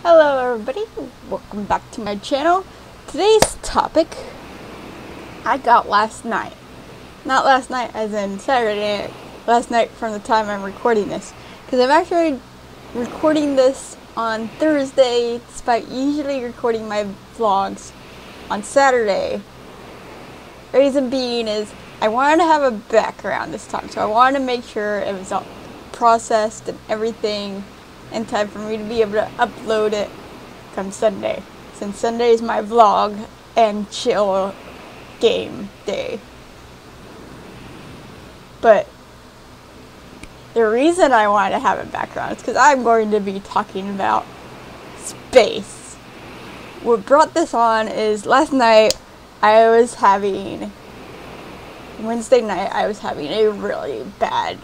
Hello everybody, welcome back to my channel. Today's topic I got last night. Not last night as in Saturday, last night from the time I'm recording this. Because I'm actually recording this on Thursday, despite usually recording my vlogs on Saturday. Reason being is I wanted to have a background this time, so I wanted to make sure it was all processed and everything in time for me to be able to upload it come Sunday, since Sunday is my vlog and chill game day. But the reason I wanted to have a background is because I'm going to be talking about space. What brought this on is Wednesday night I was having a really bad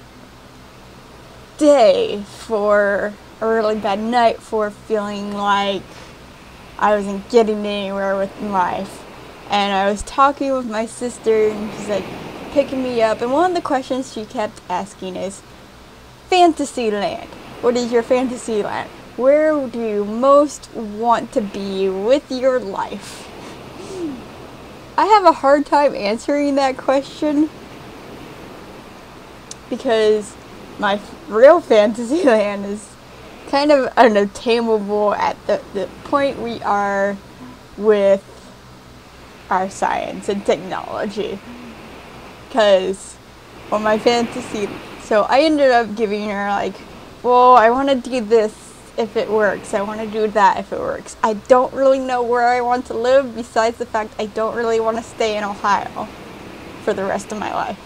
day for a really bad night for feeling like I wasn't getting anywhere with life. And I was talking with my sister and she's like picking me up, and one of the questions she kept asking is Fantasyland. What is your Fantasyland? Where do you most want to be with your life? I have a hard time answering that question because my real Fantasyland is kind of unattainable at the point we are with our science and technology. Because, well, my fantasy, so I ended up giving her like, well, I want to do this if it works, I want to do that if it works. I don't really know where I want to live, besides the fact I don't really want to stay in Ohio for the rest of my life.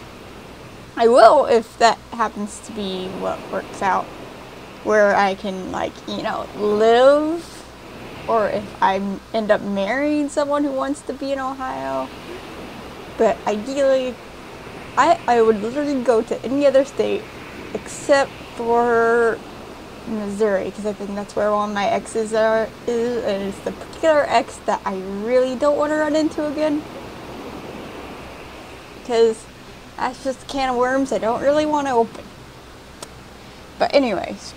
I will if that happens to be what works out, where I can, like, live, or if I end up marrying someone who wants to be in Ohio. But ideally, I would literally go to any other state except for Missouri, because I think that's where one of my exes is, and it's the particular ex that I really don't want to run into again, because that's just a can of worms I don't really want to open. But anyways,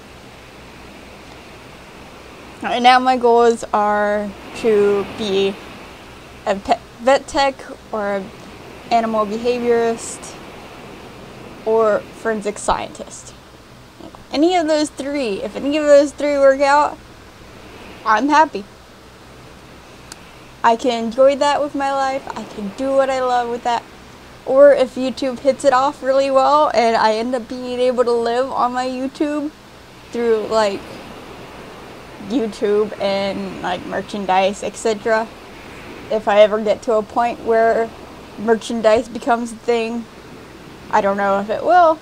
right now my goals are to be a vet tech or an animal behaviorist or forensic scientist. Any of those three, if any of those three work out, I'm happy. I can enjoy that with my life. I can do what I love with that. Or if YouTube hits it off really well and I end up being able to live on my YouTube through like YouTube and like merchandise, etc. If I ever get to a point where merchandise becomes a thing, I don't know if it will.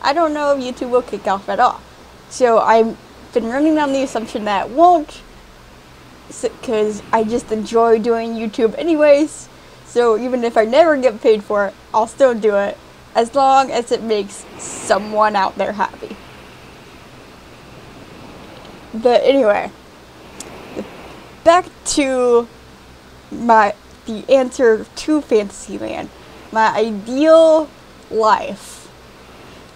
I don't know if YouTube will kick off at all. So I've been running on the assumption that it won't, because I just enjoy doing YouTube anyways. So even if I never get paid for it, I'll still do it, as long as it makes someone out there happy. But anyway, back to the answer to Fantasyland. My ideal life.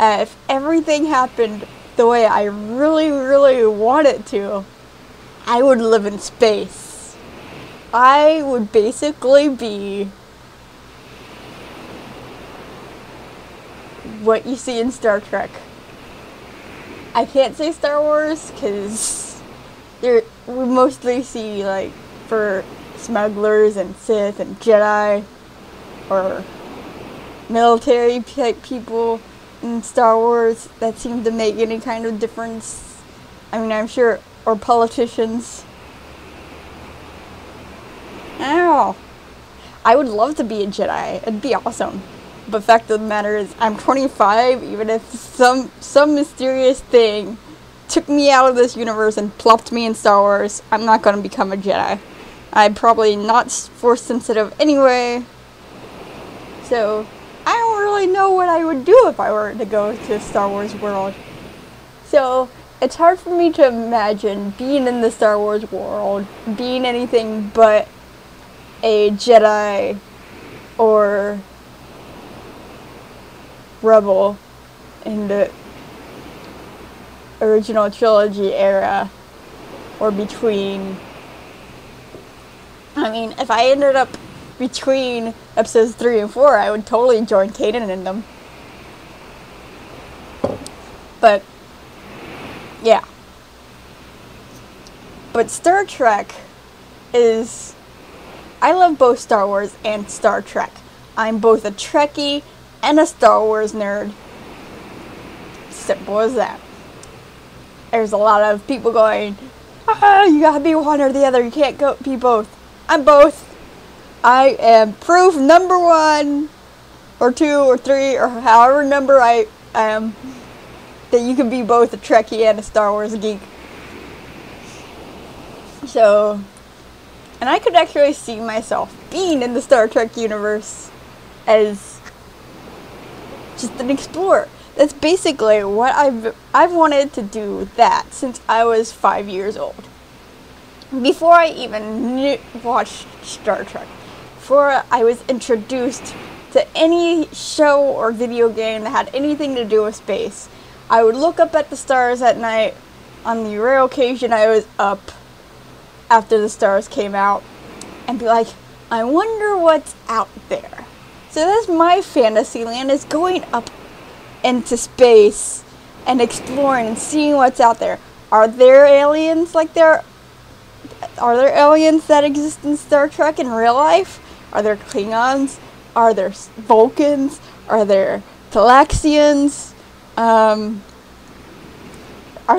If everything happened the way I really, really want it to, I would live in space. I would basically be what you see in Star Trek. I can't say Star Wars because we mostly see, like, for smugglers and Sith and Jedi or military type people in Star Wars that seem to make any kind of difference. I mean, I'm sure, or politicians. I don't know. I would love to be a Jedi. It'd be awesome. But the fact of the matter is, I'm 25, even if some mysterious thing took me out of this universe and plopped me in Star Wars, I'm not going to become a Jedi. I'm probably not force sensitive anyway. So I don't really know what I would do if I were to go to Star Wars world. So it's hard for me to imagine being in the Star Wars world, being anything but a Jedi or Rebel in the original trilogy era. or between. I mean, if I ended up between episodes 3 and 4, I would totally join Kaden in them. But, yeah. But Star Trek is... I love both Star Wars and Star Trek. I'm both a Trekkie and a Star Wars nerd. Simple as that. There's a lot of people going, you gotta be one or the other, you can't be both. I'm both. I am proof number 1, or 2, or 3, or however number I am, that you can be both a Trekkie and a Star Wars geek. So, and I could actually see myself being in the Star Trek universe as just an explorer. That's basically what I've wanted to do that since I was 5 years old. Before I even watched Star Trek. Before I was introduced to any show or video game that had anything to do with space. I would look up at the stars at night. On the rare occasion I was up after the stars came out and be like, I wonder what's out there. So that's my fantasy land, is going up into space and exploring and seeing what's out there. Are there aliens like there? Are there aliens that exist in Star Trek in real life? Are there Klingons? Are there Vulcans? Are there Talaxians? Are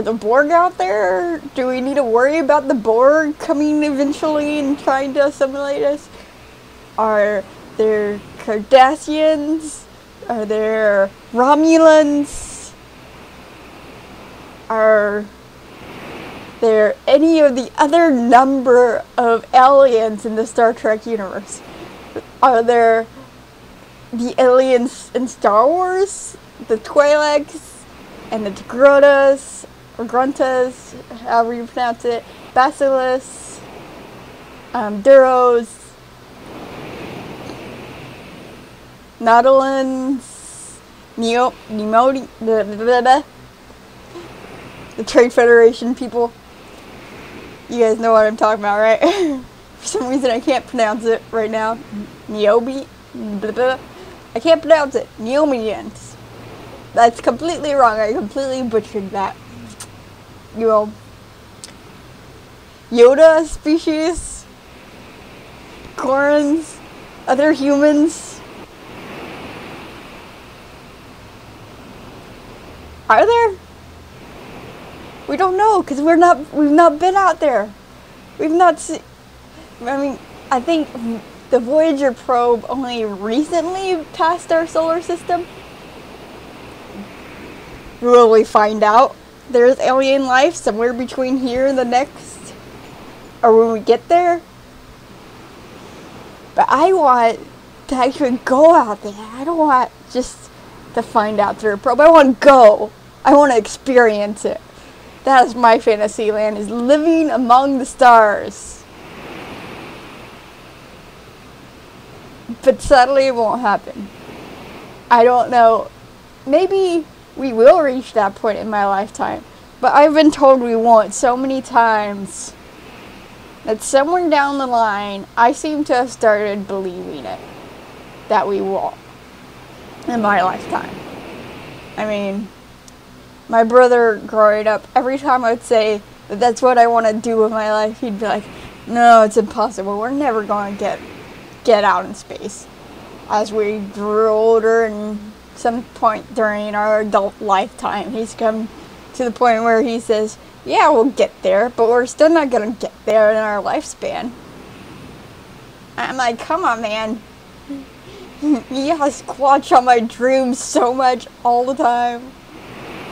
the Borg out there? Do we need to worry about the Borg coming eventually and trying to assimilate us? Are there Cardassians? Are there Romulans? Are there any of the other number of aliens in the Star Trek universe? Are there the aliens in Star Wars? The Twi'leks and the Tigrotas, or Gruntas, however you pronounce it, Basilisks, Duros, Naudilans, the Trade Federation people. You guys know what I'm talking about, right? For some reason I can't pronounce it right now. Niobe? I can't pronounce it. Neomians. That's completely wrong. I completely butchered that. You know, Yoda species, Korans, other humans. Are there? We don't know, because we've not been out there. We've not seen. I mean, I think the Voyager probe only recently passed our solar system. Will we find out there's alien life somewhere between here and the next? Or when we get there? But I want to actually go out there. I don't want just to find out through a probe. I want to go. I want to experience it. That is my fantasy land, is living among the stars. But sadly it won't happen. I don't know. Maybe we will reach that point in my lifetime. But I've been told we won't so many times that somewhere down the line, I seem to have started believing it. That we won't. In my lifetime. I mean, my brother growing up, every time I would say that that's what I want to do with my life, he'd be like, no, it's impossible. We're never going to get out in space. As we grew older and some point during our adult lifetime, he's come to the point where he says, yeah, we'll get there, but we're still not going to get there in our lifespan. I'm like, come on, man. You gotta squash on my dreams so much all the time.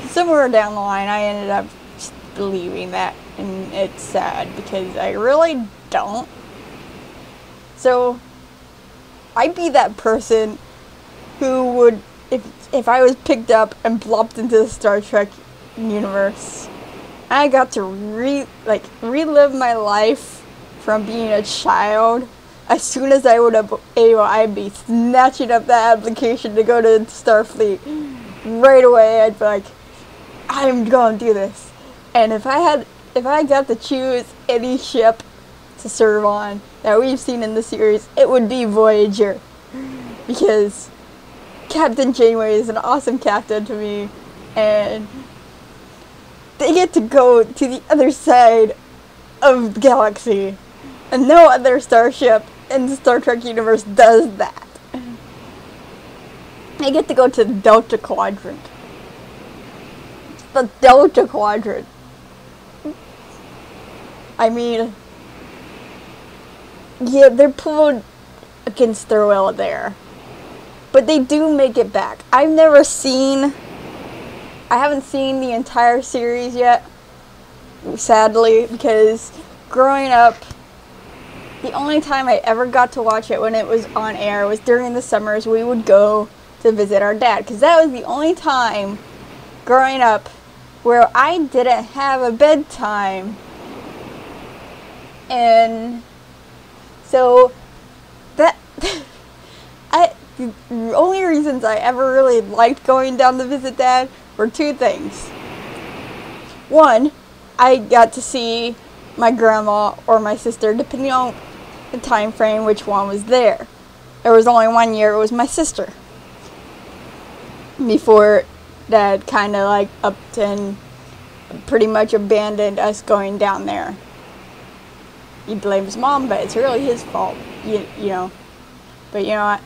Somewhere down the line, I ended up just believing that, and it's sad because I really don't. So, I'd be that person who would, if I was picked up and plopped into the Star Trek universe, I got to relive my life from being a child. As soon as I would have able, I'd be snatching up that application to go to Starfleet right away. I'd be like, I'm going to do this. And if I had if I got to choose any ship to serve on that we've seen in the series, it would be Voyager. Because Captain Janeway is an awesome captain to me, and they get to go to the other side of the galaxy, and no other starship in the Star Trek universe does that. They get to go to the Delta Quadrant. The Delta Quadrant. I mean, yeah, they're pulled against their will there. But they do make it back. I haven't seen the entire series yet, sadly, because growing up, the only time I ever got to watch it when it was on air was during the summers. We would go to visit our dad, because that was the only time growing up where I didn't have a bedtime. And so that the only reasons I ever really liked going down to visit Dad were two things. One, I got to see my grandma or my sister, depending on the time frame which one was there. There was only 1 year, it was my sister. Before Dad kind of like upped and pretty much abandoned us going down there. He blames Mom, but it's really his fault, you know. But you know what?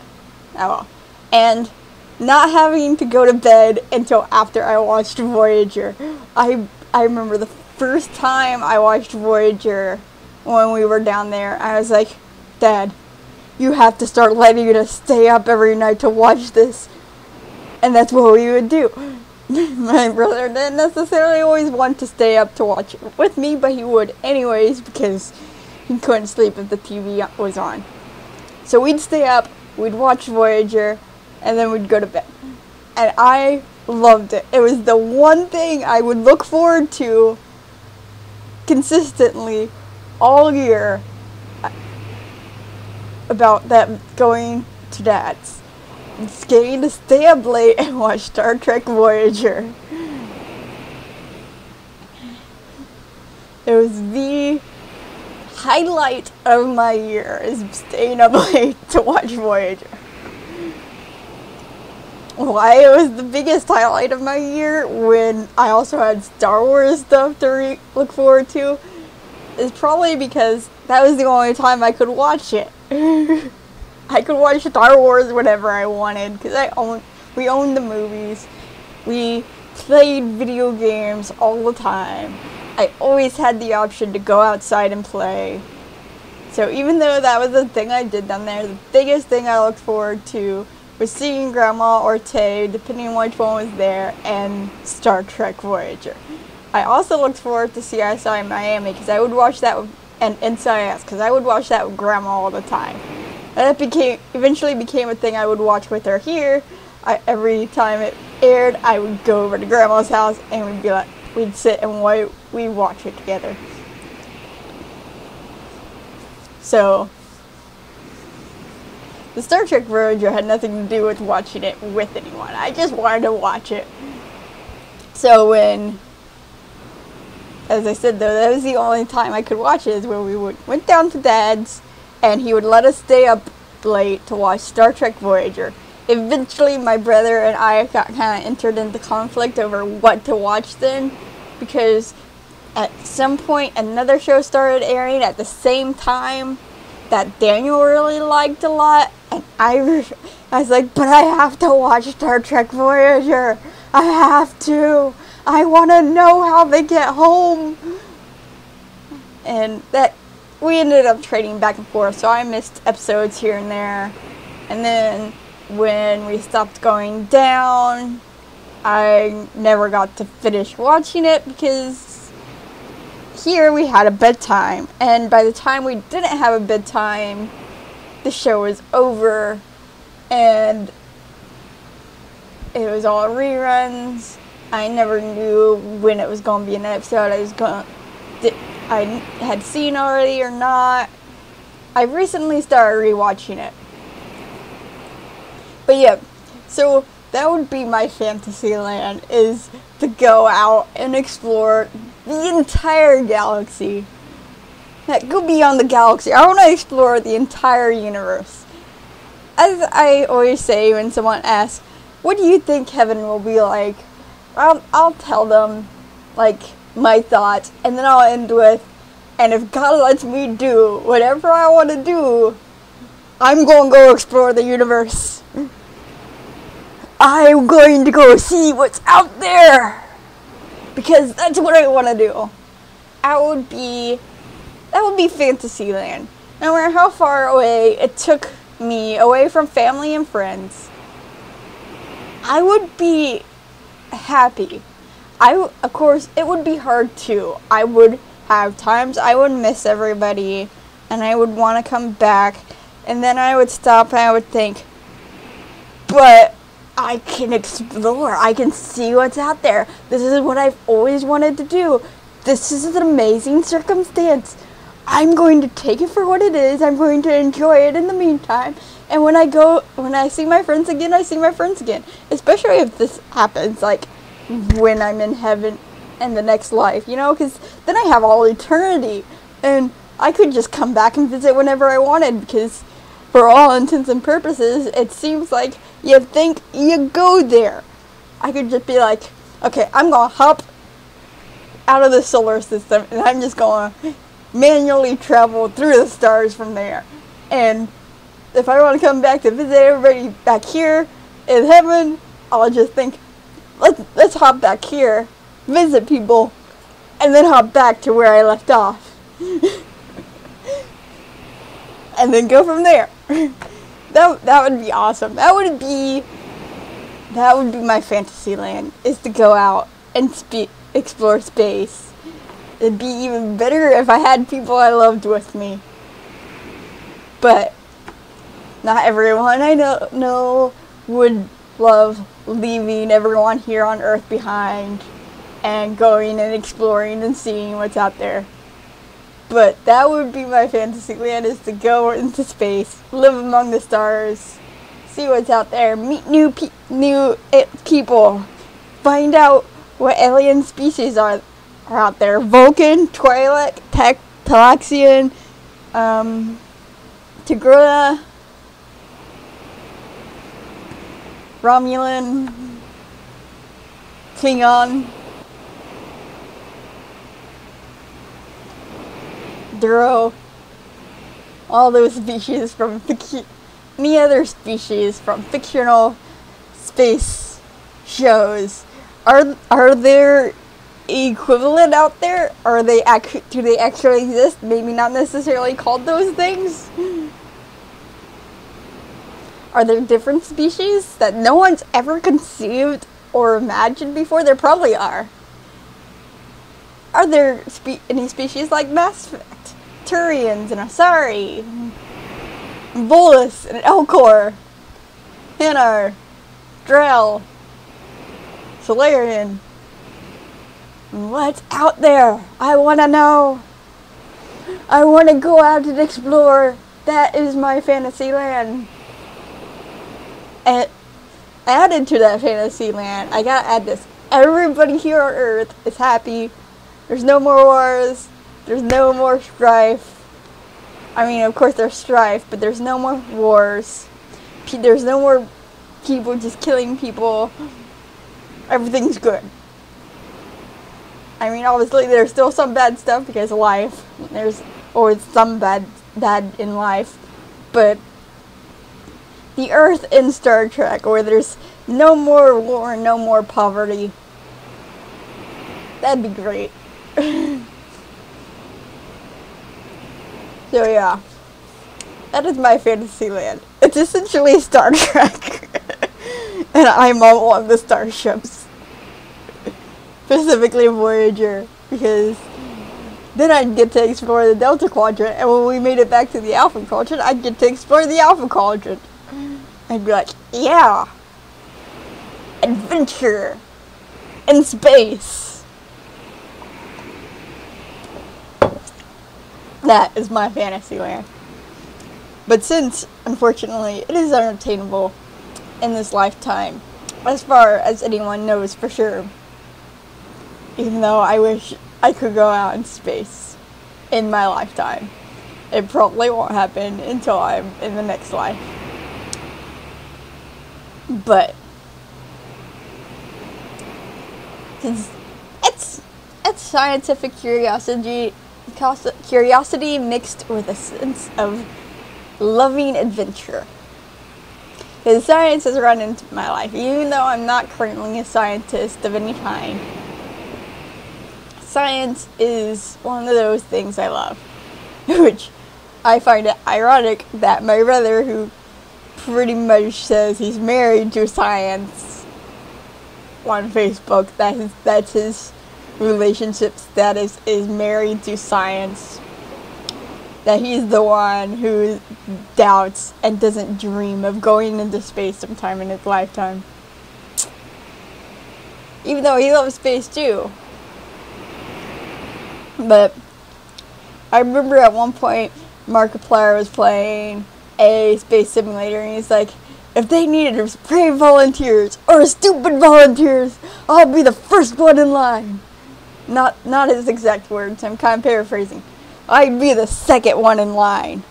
Oh well. And not having to go to bed until after I watched Voyager. I remember the first time I watched Voyager when we were down there. I was like, Dad, you have to start letting us stay up every night to watch this. And that's what we would do. My brother didn't necessarily always want to stay up to watch it with me, but he would anyways because he couldn't sleep if the TV was on. So we'd stay up, we'd watch Voyager, and then we'd go to bed. And I loved it. It was the one thing I would look forward to consistently all year about that going to Dad's. It's getting to stay up late and watch Star Trek Voyager. It was the highlight of my year, is staying up late to watch Voyager. Why it was the biggest highlight of my year, when I also had Star Wars stuff to look forward to, is probably because that was the only time I could watch it. I could watch Star Wars whenever I wanted, because we owned the movies. We played video games all the time. I always had the option to go outside and play. So even though that was the thing I did down there, the biggest thing I looked forward to was seeing Grandma or Tay, depending on which one was there, and Star Trek Voyager. I also looked forward to CSI Miami, because I would watch that and NCIS, because I would watch that with Grandma all the time. And that eventually became a thing I would watch with her here. Every time it aired, I would go over to Grandma's house, and we'd sit and we'd watch it together. So the Star Trek Voyager had nothing to do with watching it with anyone. I just wanted to watch it. So as I said though, that was the only time I could watch it, is when we went down to Dad's, and he would let us stay up late to watch Star Trek Voyager. Eventually, my brother and I got kind of entered into conflict over what to watch then, because at some point another show started airing at the same time that Daniel really liked a lot, and I was like, but I have to watch Star Trek Voyager. I have to. I want to know how they get home. And that we ended up trading back and forth, so I missed episodes here and there. And then when we stopped going down, I never got to finish watching it, because here we had a bedtime, and by the time we didn't have a bedtime, the show was over, and it was all reruns. I never knew when it was going to be an episode I had seen already or not. I recently started rewatching it. But yeah, so that would be my fantasy land, is to go out and explore the entire galaxy. Like, go beyond the galaxy. I want to explore the entire universe. As I always say when someone asks, what do you think heaven will be like? I'll tell them, like, my thoughts, and then I'll end with, and if God lets me do whatever I want to do, I'm going to go explore the universe. I'm going to go see what's out there, because that's what I want to do. That would be Fantasyland. No matter how far away it took me, away from family and friends, I would be happy. Of course, it would be hard too. I would have times I would miss everybody, and I would want to come back, and then I would stop and I would think, but I can explore. I can see what's out there. This is what I've always wanted to do. This is an amazing circumstance. I'm going to take it for what it is. I'm going to enjoy it in the meantime. And when I see my friends again, I see my friends again. Especially if this happens, like, when I'm in heaven and the next life, you know? Because then I have all eternity. And I could just come back and visit whenever I wanted. Because for all intents and purposes, it seems like you think you go there. I could just be like, okay, I'm going to hop out of the solar system. And I'm just going to manually travel through the stars from there. And if I want to come back to visit everybody back here in heaven, I'll just think, let's hop back here, visit people, and then hop back to where I left off. And then go from there. That would be awesome. That would be my fantasy land, is to go out and explore space. It'd be even better if I had people I loved with me. But not everyone I know would love leaving everyone here on Earth behind and going and exploring and seeing what's out there. But that would be my fantasy land, is to go into space, live among the stars, see what's out there, meet new people, find out what alien species are out there. Vulcan, Twi'lek, Talaxian, Tigruna, Romulan, Klingon, Duro, all those species from any other species from fictional space shows. Are there equivalent out there? Do they actually exist? Maybe not necessarily called those things. Are there different species that no one's ever conceived or imagined before? There probably are. Are there any species like Mass Effect, Turians and Asari, Volus and Elcor, Hanar, Drell, Solarian? What's out there? I want to know. I want to go out and explore. That is my fantasy land. And added to that fantasy land, I gotta add this. Everybody here on Earth is happy. There's no more wars. There's no more strife. I mean, of course there's strife, but there's no more wars. There's no more people just killing people. Everything's good. I mean, obviously there's still some bad stuff because of life. There's always some bad in life. But the Earth in Star Trek, where there's no more war, no more poverty. That'd be great. So yeah, that is my fantasy land. It's essentially Star Trek. And I'm on one of the starships. Specifically Voyager, because then I'd get to explore the Delta Quadrant, and when we made it back to the Alpha Quadrant, I'd get to explore the Alpha Quadrant. I'd be like, yeah, adventure in space. That is my fantasy land. But since, unfortunately, it is unattainable in this lifetime, as far as anyone knows for sure, even though I wish I could go out in space in my lifetime. It probably won't happen until I'm in the next life. But it's scientific curiosity mixed with a sense of loving adventure. Because science has run into my life, even though I'm not currently a scientist of any kind. Science is one of those things I love, which I find it ironic that my brother, who pretty much says he's married to science on Facebook, that's his relationship status, is married to science, that he's the one who doubts and doesn't dream of going into space sometime in his lifetime. Even though he loves space too. But I remember at one point Markiplier was playing a space simulator and he's like, if they needed brave volunteers or stupid volunteers, I'll be the first one in line. Not his exact words, I'm kind of paraphrasing. I'd be the second one in line.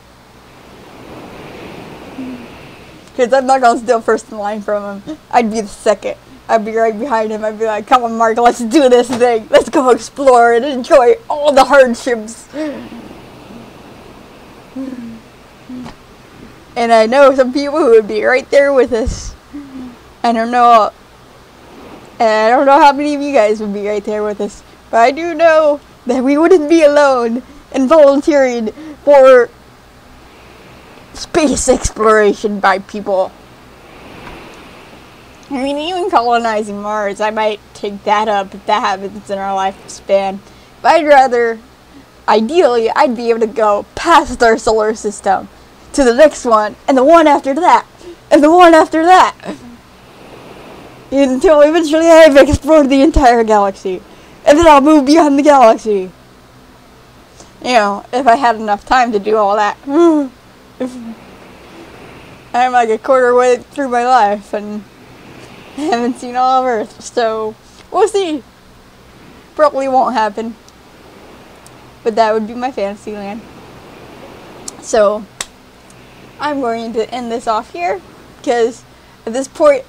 Because I'm not going to steal first in line from him. I'd be the second. I'd be right behind him. I'd be like, come on, Mark, let's do this thing. Let's go explore and enjoy all the hardships. And I know some people who would be right there with us. I don't know how many of you guys would be right there with us. But I do know that we wouldn't be alone and volunteering for space exploration by people. I mean, even colonizing Mars, I might take that up if that happens in our lifespan. But ideally, I'd be able to go past our solar system to the next one, and the one after that, and the one after that. Until eventually I've explored the entire galaxy. And then I'll move beyond the galaxy. You know, if I had enough time to do all that. I'm like a quarter way through my life and I haven't seen all of Earth, so we'll see. Probably won't happen. But that would be my fantasy land. So I'm going to end this off here because at this point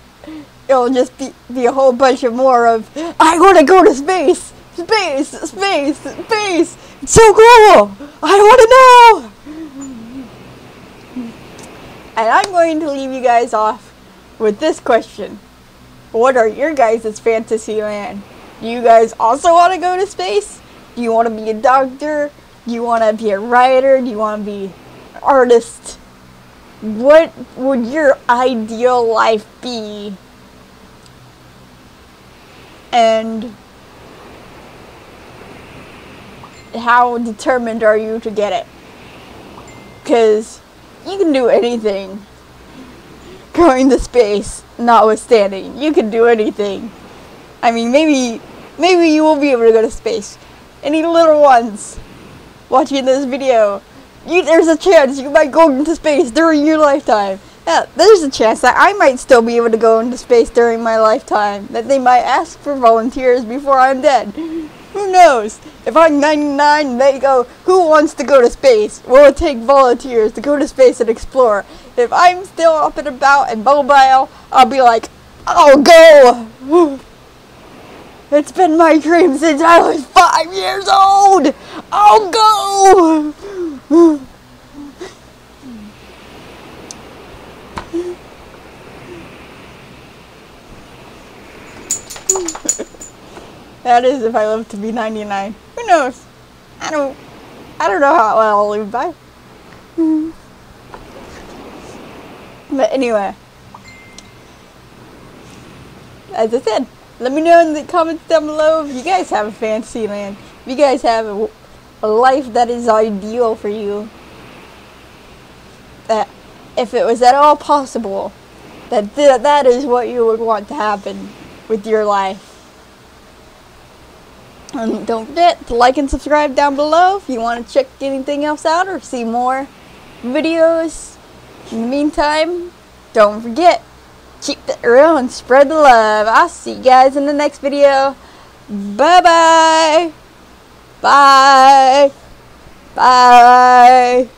it'll just be a whole bunch of more of, I want to go to space! Space! Space! Space! It's so cool! I want to know! And I'm going to leave you guys off with this question. What are your guys' fantasy land? Do you guys also want to go to space? Do you want to be a doctor? Do you want to be a writer? Do you want to be an artist? What would your ideal life be? And how determined are you to get it? Because you can do anything. Going to space, notwithstanding, you can do anything. I mean, maybe you will be able to go to space. Any little ones watching this video, there's a chance you might go into space during your lifetime. Yeah, there's a chance that I might still be able to go into space during my lifetime. That they might ask for volunteers before I'm dead. Who knows? If I'm 99, they go, who wants to go to space? Will it take volunteers to go to space and explore? If I'm still up and about and mobile, I'll be like, I'll go! It's been my dream since I was 5 years old! I'll go! That is if I live to be 99. Who knows? I don't know how well I'll live by. But anyway, as I said, let me know in the comments down below if you guys have a fantasy land. If you guys have a life that is ideal for you. That if it was at all possible, that is what you would want to happen with your life. And don't forget to like and subscribe down below if you want to check anything else out or see more videos. In the meantime, don't forget, keep it real and spread the love. I'll see you guys in the next video. Bye bye. Bye. Bye.